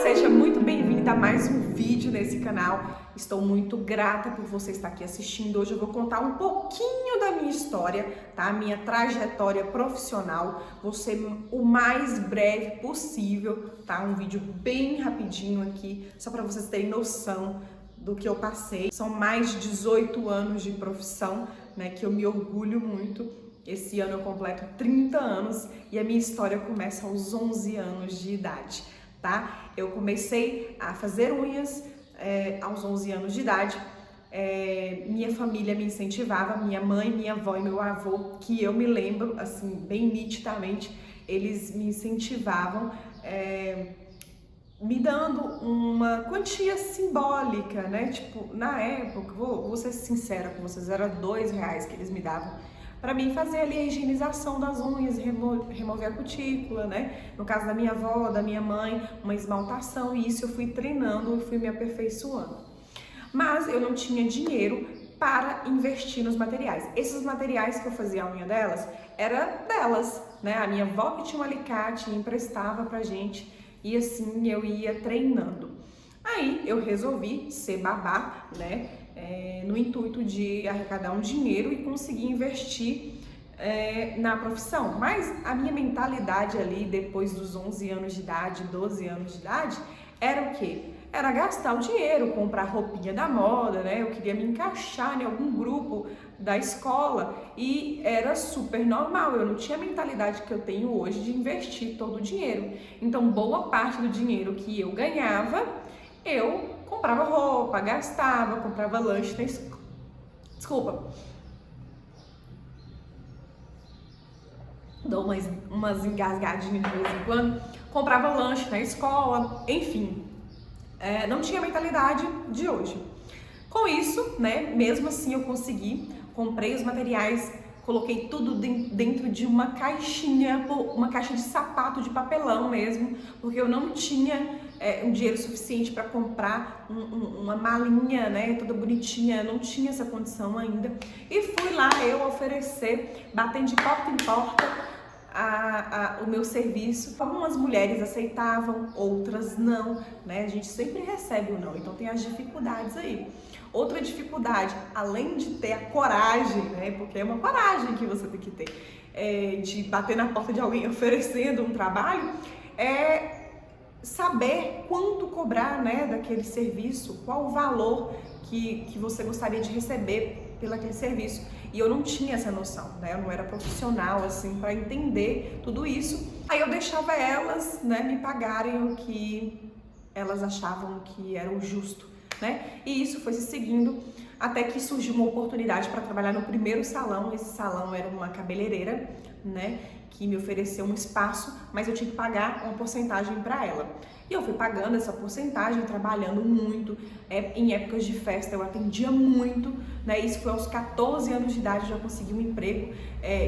seja muito bem-vinda a mais um vídeo nesse canal. Estou muito grata por você estar aqui assistindo. Hoje eu vou contar um pouquinho da minha história, tá? Minha trajetória profissional. Vou ser o mais breve possível, tá? Um vídeo bem rapidinho aqui, só para vocês terem noção do que eu passei. São mais de 18 anos de profissão, né? Que eu me orgulho muito. Esse ano eu completo 30 anos e a minha história começa aos 11 anos de idade, tá? Eu comecei a fazer unhas aos 11 anos de idade. Minha família me incentivava, minha mãe, minha avó e meu avô, que eu me lembro, assim, bem nitidamente, eles me incentivavam, me dando uma quantia simbólica, né? Tipo, na época, vou ser sincera com vocês, era R$2 que eles me davam para mim fazer ali a higienização das unhas, remover a cutícula, né? No caso da minha avó, da minha mãe, uma esmaltação, e isso eu fui treinando e fui me aperfeiçoando. Mas eu não tinha dinheiro para investir nos materiais. Esses materiais que eu fazia a unha delas, era delas, né? A minha avó que tinha um alicate emprestava pra gente e assim eu ia treinando. Aí eu resolvi ser babá, né? No intuito de arrecadar um dinheiro e conseguir investir na profissão. Mas a minha mentalidade ali, depois dos 11 anos de idade, 12 anos de idade, era o quê? Era gastar o dinheiro, comprar roupinha da moda, né? Eu queria me encaixar em algum grupo da escola e era super normal. Eu não tinha a mentalidade que eu tenho hoje de investir todo o dinheiro. Então, boa parte do dinheiro que eu ganhava, eu comprava roupa, gastava, comprava lanche na escola. Desculpa. Dou umas engasgadinhas de vez em quando. Comprava lanche na escola, enfim. Não tinha a mentalidade de hoje. Com isso, né, mesmo assim eu consegui, comprei os materiais, coloquei tudo dentro de uma caixinha, uma caixa de sapato de papelão mesmo, porque eu não tinha um dinheiro suficiente para comprar uma malinha, né, toda bonitinha, não tinha essa condição ainda. E fui lá eu oferecer, batendo de porta em porta, o meu serviço. Algumas mulheres aceitavam, outras não, né? A gente sempre recebe o não, então tem as dificuldades aí. Outra dificuldade, além de ter a coragem, né? Porque é uma coragem que você tem que ter, de bater na porta de alguém oferecendo um trabalho, é saber quanto cobrar, né, daquele serviço, qual o valor que você gostaria de receber pelo aquele serviço. E eu não tinha essa noção, né? Eu não era profissional assim para entender tudo isso. Aí eu deixava elas, né, me pagarem o que elas achavam que era o justo, né? E isso foi se seguindo até que surgiu uma oportunidade para trabalhar no primeiro salão. Esse salão era uma cabeleireira, né, que me ofereceu um espaço, mas eu tinha que pagar uma porcentagem para ela. E eu fui pagando essa porcentagem, trabalhando muito. Em épocas de festa eu atendia muito, né? Isso foi aos 14 anos de idade, eu já consegui um emprego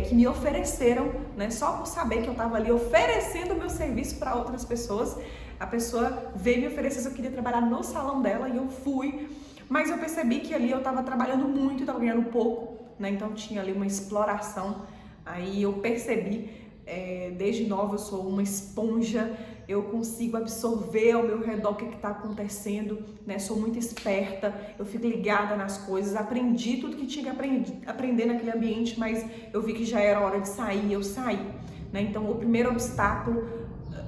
que me ofereceram, né? Só por saber que eu estava ali oferecendo o meu serviço para outras pessoas. A pessoa veio me oferecer se eu queria trabalhar no salão dela e eu fui. Mas eu percebi que ali eu estava trabalhando muito e estava ganhando pouco, né? Então tinha ali uma exploração. Aí eu percebi, desde nova eu sou uma esponja, eu consigo absorver ao meu redor o que está acontecendo, né? Sou muito esperta, eu fico ligada nas coisas, aprendi tudo que tinha que aprender naquele ambiente, mas eu vi que já era hora de sair, eu saí, né? Então o primeiro obstáculo,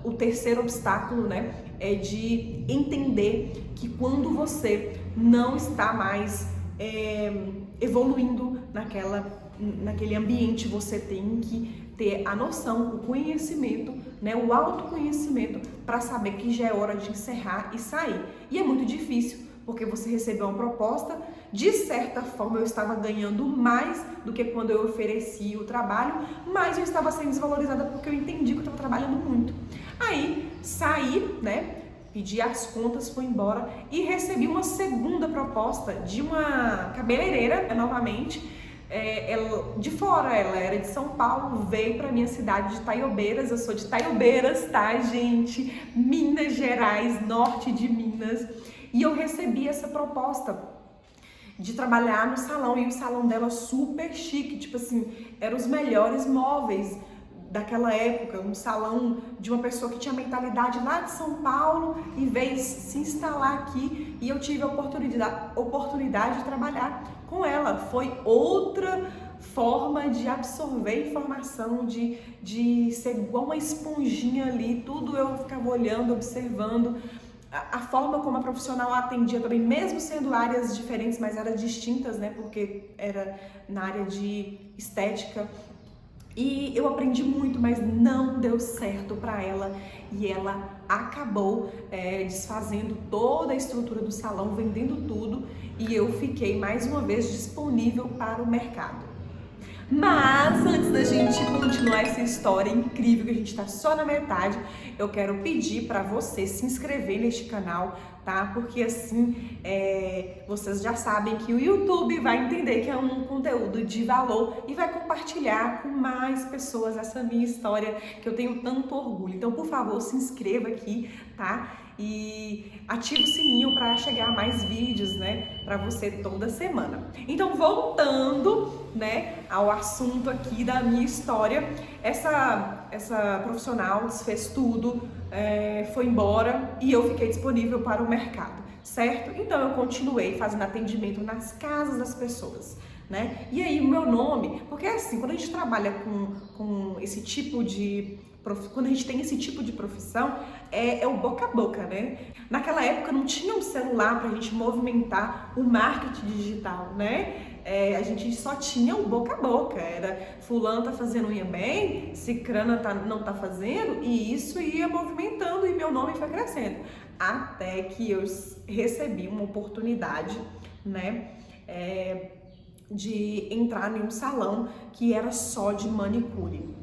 o terceiro obstáculo, né, é de entender que quando você não está mais evoluindo naquele ambiente, você tem que ter a noção, o conhecimento, né, o autoconhecimento para saber que já é hora de encerrar e sair. E é muito difícil, porque você recebeu uma proposta, de certa forma eu estava ganhando mais do que quando eu ofereci o trabalho, mas eu estava sendo desvalorizada porque eu entendi que eu estava trabalhando muito. Aí saí, né, pedi as contas, fui embora e recebi uma segunda proposta de uma cabeleireira, novamente, ela, de fora, ela era de São Paulo, veio para minha cidade de Taiobeiras. Eu sou de Taiobeiras, tá, gente? Minas Gerais, norte de Minas. E eu recebi essa proposta de trabalhar no salão, e o salão dela super chique, tipo assim, eram os melhores móveis daquela época, um salão de uma pessoa que tinha mentalidade lá de São Paulo e veio se instalar aqui, e eu tive a oportunidade de trabalhar com ela. Foi outra forma de absorver informação, de ser igual uma esponjinha ali, tudo eu ficava olhando, observando. A forma como a profissional atendia também, mesmo sendo áreas diferentes, mas eram distintas, né? Porque era na área de estética. E eu aprendi muito, mas não deu certo para ela, e ela acabou desfazendo toda a estrutura do salão, vendendo tudo, e eu fiquei mais uma vez disponível para o mercado. Mas antes da gente continuar essa história incrível, que a gente tá só na metade, eu quero pedir para você se inscrever neste canal, tá? Porque assim vocês já sabem que o YouTube vai entender que é um conteúdo de valor e vai compartilhar com mais pessoas essa minha história, que eu tenho tanto orgulho. Então, por favor, se inscreva aqui, tá? E ative o sininho para chegar a mais vídeos, né, para você toda semana. Então, voltando, né, ao assunto aqui da minha história, essa profissional desfez tudo, foi embora e eu fiquei disponível para o mercado, certo? Então, eu continuei fazendo atendimento nas casas das pessoas, né? E aí o meu nome, porque assim, quando a gente trabalha com esse tipo de quando a gente tem esse tipo de profissão, é o boca a boca, né? Naquela época não tinha um celular pra gente movimentar o marketing digital, né? A gente só tinha o boca a boca, era fulano tá fazendo unha bem, cicrana não tá fazendo, e isso ia movimentando e meu nome foi crescendo. Até que eu recebi uma oportunidade, né? De entrar em um salão que era só de manicure.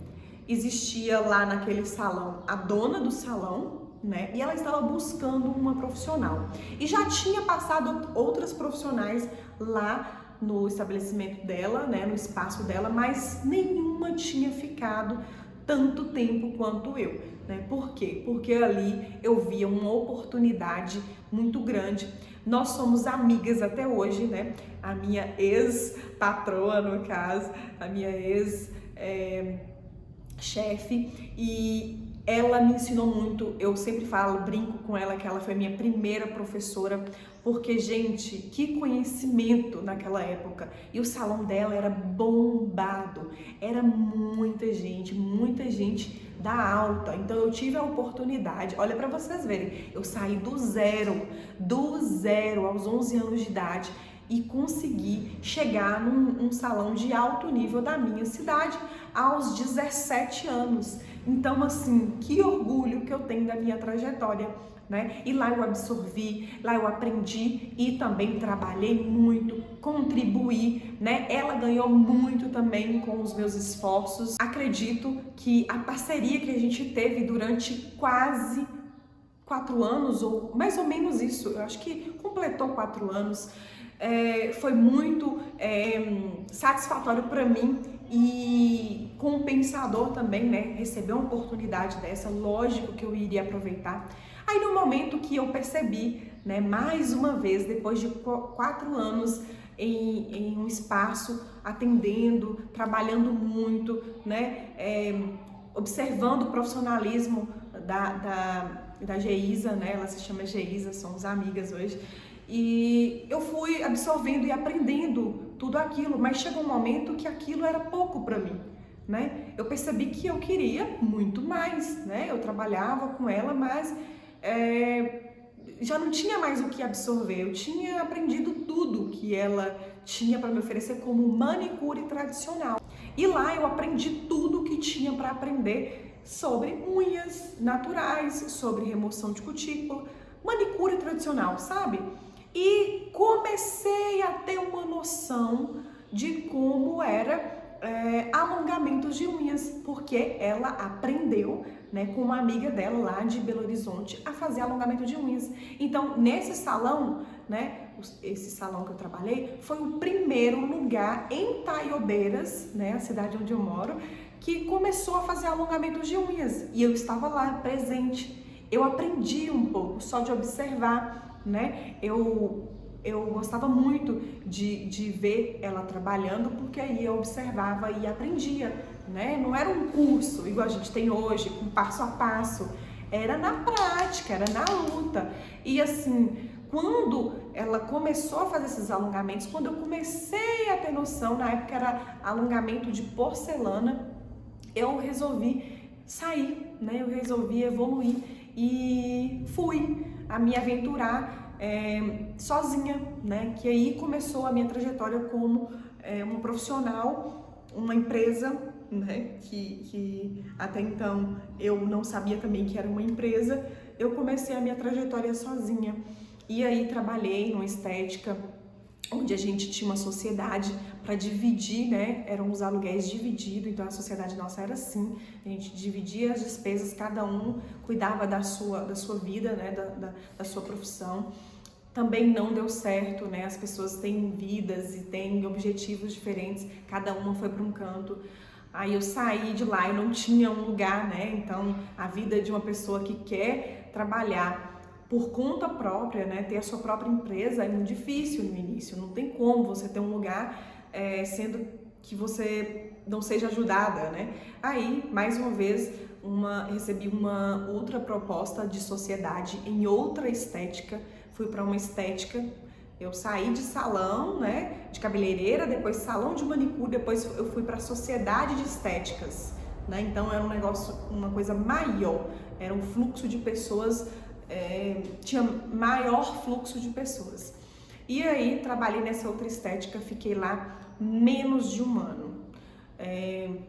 Existia lá naquele salão a dona do salão, né? E ela estava buscando uma profissional. E já tinha passado outras profissionais lá no estabelecimento dela, né? No espaço dela, mas nenhuma tinha ficado tanto tempo quanto eu, né? Por quê? Porque ali eu via uma oportunidade muito grande. Nós somos amigas até hoje, né? A minha ex-patroa, no caso, a minha chefe, e ela me ensinou muito. Eu sempre falo, brinco com ela que ela foi minha primeira professora, porque, gente, que conhecimento naquela época. E o salão dela era bombado, era muita gente da alta. Então eu tive a oportunidade, olha para vocês verem, eu saí do zero aos 11 anos de idade e consegui chegar num salão de alto nível da minha cidade aos 17 anos. Então, assim, que orgulho que eu tenho da minha trajetória, né? E lá eu absorvi, lá eu aprendi e também trabalhei muito, contribuí, né? Ela ganhou muito também com os meus esforços. Acredito que a parceria que a gente teve durante quase 4 anos, ou mais ou menos isso, eu acho que completou 4 anos, foi muito satisfatório para mim e compensador também, né? Receber uma oportunidade dessa, lógico que eu iria aproveitar. Aí no momento que eu percebi, né, mais uma vez, depois de 4 anos em um espaço, atendendo, trabalhando muito, né, observando o profissionalismo da Geisa, né? Ela se chama Geisa, somos amigas hoje. E eu fui absorvendo e aprendendo tudo aquilo, mas chegou um momento que aquilo era pouco para mim, né? Eu percebi que eu queria muito mais, né? Eu trabalhava com ela, mas já não tinha mais o que absorver. Eu tinha aprendido tudo que ela tinha para me oferecer como manicure tradicional. E lá eu aprendi tudo que tinha para aprender sobre unhas naturais, sobre remoção de cutícula, manicure tradicional, sabe? E comecei a ter uma noção de como era alongamentos de unhas, porque ela aprendeu, né, com uma amiga dela lá de Belo Horizonte a fazer alongamento de unhas. Então, nesse salão, né, esse salão que eu trabalhei, foi o primeiro lugar em Taiobeiras, né, a cidade onde eu moro, que começou a fazer alongamento de unhas. E eu estava lá presente. Eu aprendi um pouco só de observar, né? Eu gostava muito de ver ela trabalhando, porque aí eu observava e aprendia, né? Não era um curso igual a gente tem hoje, com passo a passo. Era na prática, era na luta. E assim, quando ela começou a fazer esses alongamentos, quando eu comecei a ter noção, na época era alongamento de porcelana, eu resolvi sair, né? Eu resolvi evoluir e fui a me aventurar sozinha, né? Que aí começou a minha trajetória como uma profissional, uma empresa, né? Que até então eu não sabia também que era uma empresa. Eu comecei a minha trajetória sozinha e aí trabalhei numa estética onde a gente tinha uma sociedade para dividir, né? Eram os aluguéis divididos, então a sociedade nossa era assim, a gente dividia as despesas, cada um cuidava da sua vida, né? Da sua profissão. Também não deu certo, né? As pessoas têm vidas e têm objetivos diferentes, cada uma foi para um canto. Aí eu saí de lá e não tinha um lugar, né? Então a vida de uma pessoa que quer trabalhar por conta própria, né, ter a sua própria empresa é muito difícil no início, não tem como você ter um lugar sendo que você não seja ajudada, né? Aí, mais uma vez, recebi uma outra proposta de sociedade em outra estética, fui para uma estética, eu saí de salão, né, de cabeleireira, depois salão de manicure, depois eu fui para sociedade de estéticas, né? Então era um negócio, uma coisa maior, era um fluxo de pessoas, tinha maior fluxo de pessoas. E aí trabalhei nessa outra estética, fiquei lá menos de um ano.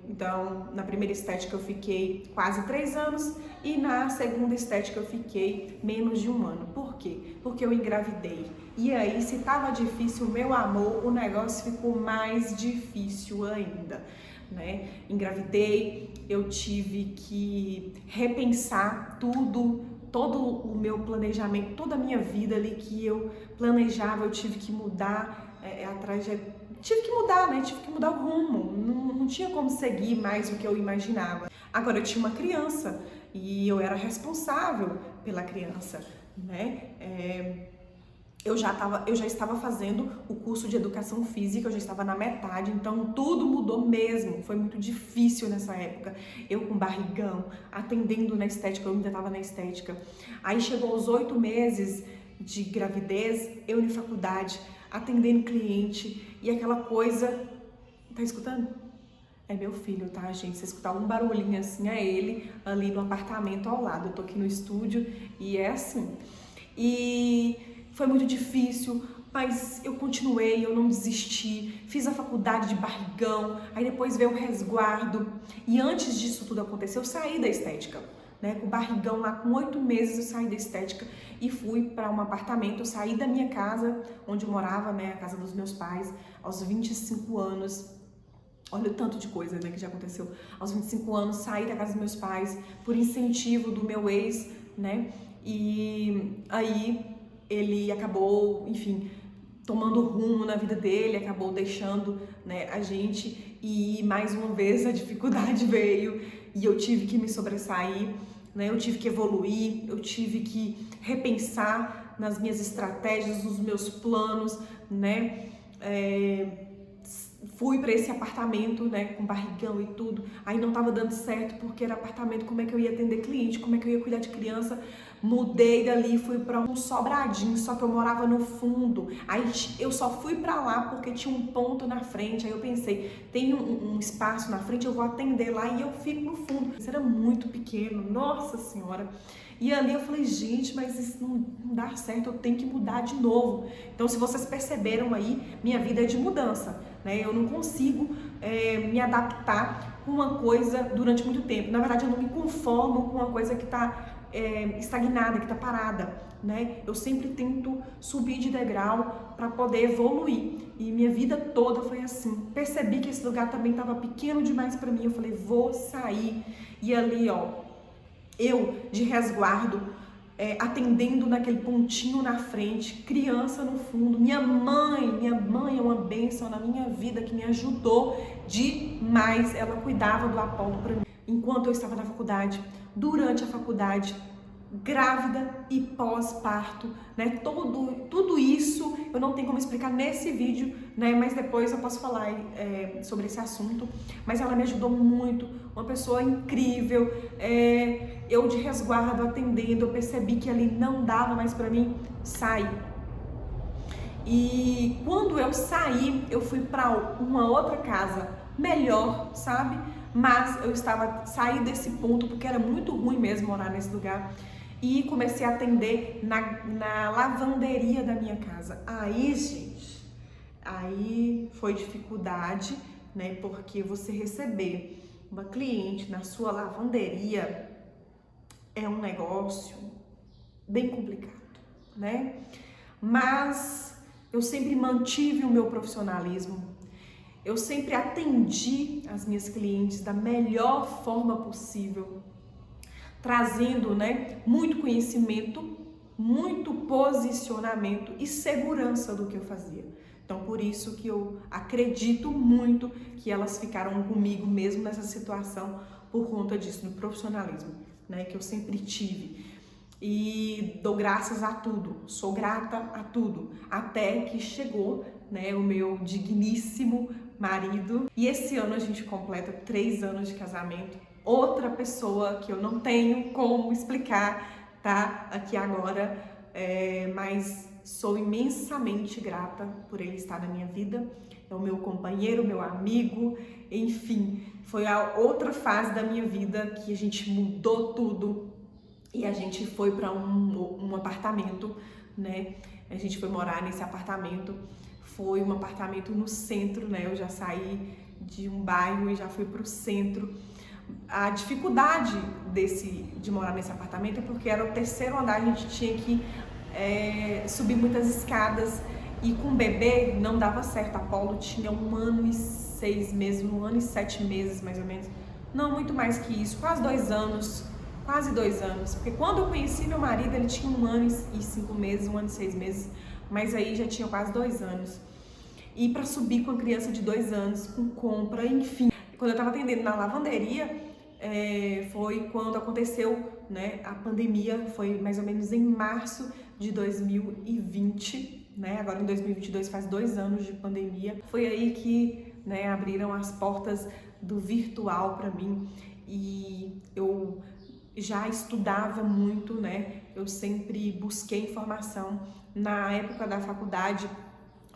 Então na primeira estética eu fiquei quase 3 anos e na segunda estética eu fiquei menos de um ano. Por quê? Porque eu engravidei. E aí, se tava difícil, meu amor, o negócio ficou mais difícil ainda, né? Engravidei, eu tive que repensar tudo, todo o meu planejamento, toda a minha vida ali que eu planejava, eu tive que mudar a trajetória, tive que mudar, né? Tive que mudar o rumo, não tinha como seguir mais o que eu imaginava. Agora eu tinha uma criança e eu era responsável pela criança, né? Eu já estava fazendo o curso de educação física, eu já estava na metade, então tudo mudou mesmo, foi muito difícil nessa época. Eu com barrigão, atendendo na estética, eu ainda estava na estética. Aí chegou aos 8 meses de gravidez, eu em faculdade, atendendo cliente e aquela coisa... Tá escutando? É meu filho, tá, gente? Se escutar um barulhinho assim, é ele ali no apartamento ao lado. Eu tô aqui no estúdio e é assim. E foi muito difícil, mas eu continuei, eu não desisti, fiz a faculdade de barrigão, aí depois veio o resguardo. E antes disso tudo acontecer, eu saí da estética, né? Com o barrigão lá, com 8 meses eu saí da estética e fui para um apartamento. Eu saí da minha casa, onde eu morava, né? A casa dos meus pais, aos 25 anos. Olha o tanto de coisa, né, que já aconteceu. Aos 25 anos, saí da casa dos meus pais por incentivo do meu ex, né? E aí ele acabou, enfim, tomando rumo na vida dele, acabou deixando, né, a gente, e mais uma vez a dificuldade veio e eu tive que me sobressair, né? Eu tive que evoluir, eu tive que repensar nas minhas estratégias, nos meus planos, né? Fui para esse apartamento, né, com barrigão e tudo, aí não tava dando certo porque era apartamento, como é que eu ia atender cliente, como é que eu ia cuidar de criança. Mudei dali, fui para um sobradinho, só que eu morava no fundo. Aí eu só fui para lá porque tinha um ponto na frente. Aí eu pensei, tem um espaço na frente, eu vou atender lá e eu fico no fundo. Isso era muito pequeno, nossa senhora. E ali eu falei, gente, mas isso não dá certo, eu tenho que mudar de novo. Então, se vocês perceberam aí, minha vida é de mudança, né? Eu não consigo me adaptar com uma coisa durante muito tempo. Na verdade, eu não me conformo com uma coisa que está estagnada, que está parada, né? Eu sempre tento subir de degrau para poder evoluir. E minha vida toda foi assim. Percebi que esse lugar também estava pequeno demais para mim. Eu falei, vou sair. E ali, ó, eu de resguardo, atendendo naquele pontinho na frente, criança no fundo. Minha mãe é uma bênção na minha vida, que me ajudou demais. Ela cuidava do Apolo para mim enquanto eu estava na faculdade. Durante a faculdade, grávida e pós-parto, né? Tudo isso eu não tenho como explicar nesse vídeo, né? Mas depois eu posso falar sobre esse assunto. Mas ela me ajudou muito, uma pessoa incrível. Eu de resguardo atendendo, eu percebi que ali não dava mais pra mim sair. E quando eu saí, eu fui pra uma outra casa melhor, sabe? Mas eu saí desse ponto porque era muito ruim mesmo morar nesse lugar. E comecei a atender na lavanderia da minha casa. Aí, gente, aí foi dificuldade, né? Porque você receber uma cliente na sua lavanderia é um negócio bem complicado, né? Mas eu sempre mantive o meu profissionalismo. Eu sempre atendi as minhas clientes da melhor forma possível, trazendo, né, muito conhecimento, muito posicionamento e segurança do que eu fazia. Então, por isso que eu acredito muito que elas ficaram comigo mesmo nessa situação por conta disso, do profissionalismo, né, que eu sempre tive. E dou graças a tudo, sou grata a tudo, até que chegou, né, o meu digníssimo marido. E esse ano a gente completa 3 anos de casamento. Outra pessoa que eu não tenho como explicar, tá? Aqui agora, mas sou imensamente grata por ele estar na minha vida. É o meu companheiro, meu amigo, enfim, foi a outra fase da minha vida que a gente mudou tudo e a gente foi para um apartamento, né? A gente foi morar nesse apartamento. Foi um apartamento no centro, né? Eu já saí de um bairro e já fui para o centro. A dificuldade de morar nesse apartamento é porque era o 3º andar, a gente tinha que subir muitas escadas e com o bebê não dava certo. A Apolo tinha 1 ano e 6 meses, 1 ano e 7 meses mais ou menos, não, muito mais que isso, quase 2 anos, porque quando eu conheci meu marido ele tinha 1 ano e 5 meses, 1 ano e 6 meses, mas aí já tinha quase 2 anos. E para subir com a criança de 2 anos, com compra, enfim. Quando eu estava atendendo na lavanderia, foi quando aconteceu, né, a pandemia, foi mais ou menos em março de 2020, né, agora em 2022 faz 2 anos de pandemia. Foi aí que, né, abriram as portas do virtual para mim e eu já estudava muito, né, eu sempre busquei informação. Na época da faculdade,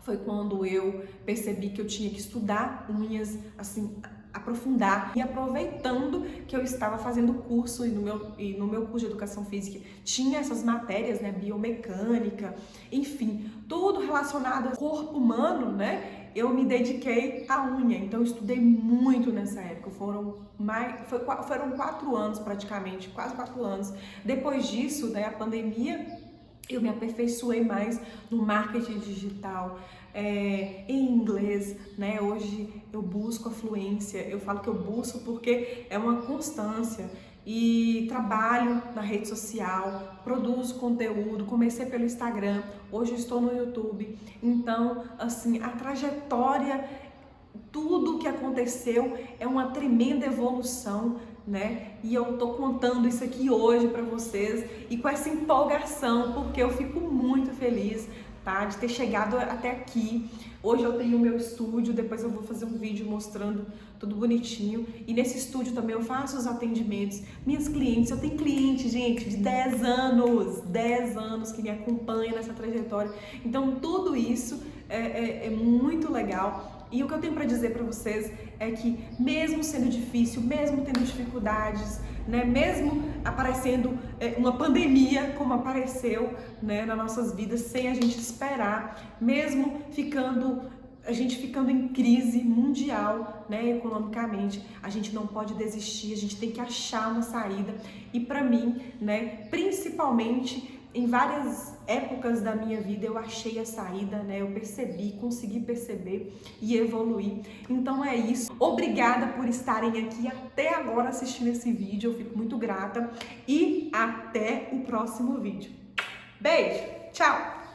foi quando eu percebi que eu tinha que estudar unhas, assim, aprofundar. E aproveitando que eu estava fazendo curso e no meu curso de educação física tinha essas matérias, né, biomecânica, enfim, tudo relacionado ao corpo humano, né, eu me dediquei à unha. Então eu estudei muito nessa época, foram 4 anos praticamente, quase 4 anos. Depois disso, né, a pandemia, eu me aperfeiçoei mais no marketing digital, em inglês, né? Hoje eu busco a fluência, eu falo que eu busco porque é uma constância e trabalho na rede social, produzo conteúdo, comecei pelo Instagram, hoje eu estou no YouTube. Então, assim, a trajetória, tudo que aconteceu é uma tremenda evolução, né? E eu tô contando isso aqui hoje para vocês e com essa empolgação, porque eu fico muito feliz, tá, de ter chegado até aqui. Hoje eu tenho o meu estúdio, depois eu vou fazer um vídeo mostrando tudo bonitinho. E nesse estúdio também eu faço os atendimentos. Minhas clientes, eu tenho cliente, gente, de 10 anos que me acompanha nessa trajetória. Então tudo isso é muito legal. E o que eu tenho para dizer para vocês é que mesmo sendo difícil, mesmo tendo dificuldades, né, mesmo aparecendo uma pandemia como apareceu, né, nas nossas vidas sem a gente esperar, mesmo a gente ficando em crise mundial, né, economicamente, a gente não pode desistir, a gente tem que achar uma saída. E para mim, né, principalmente em várias épocas da minha vida eu achei a saída, né? Eu percebi, consegui perceber e evoluir. Então é isso. Obrigada por estarem aqui até agora assistindo esse vídeo. Eu fico muito grata e até o próximo vídeo. Beijo, tchau!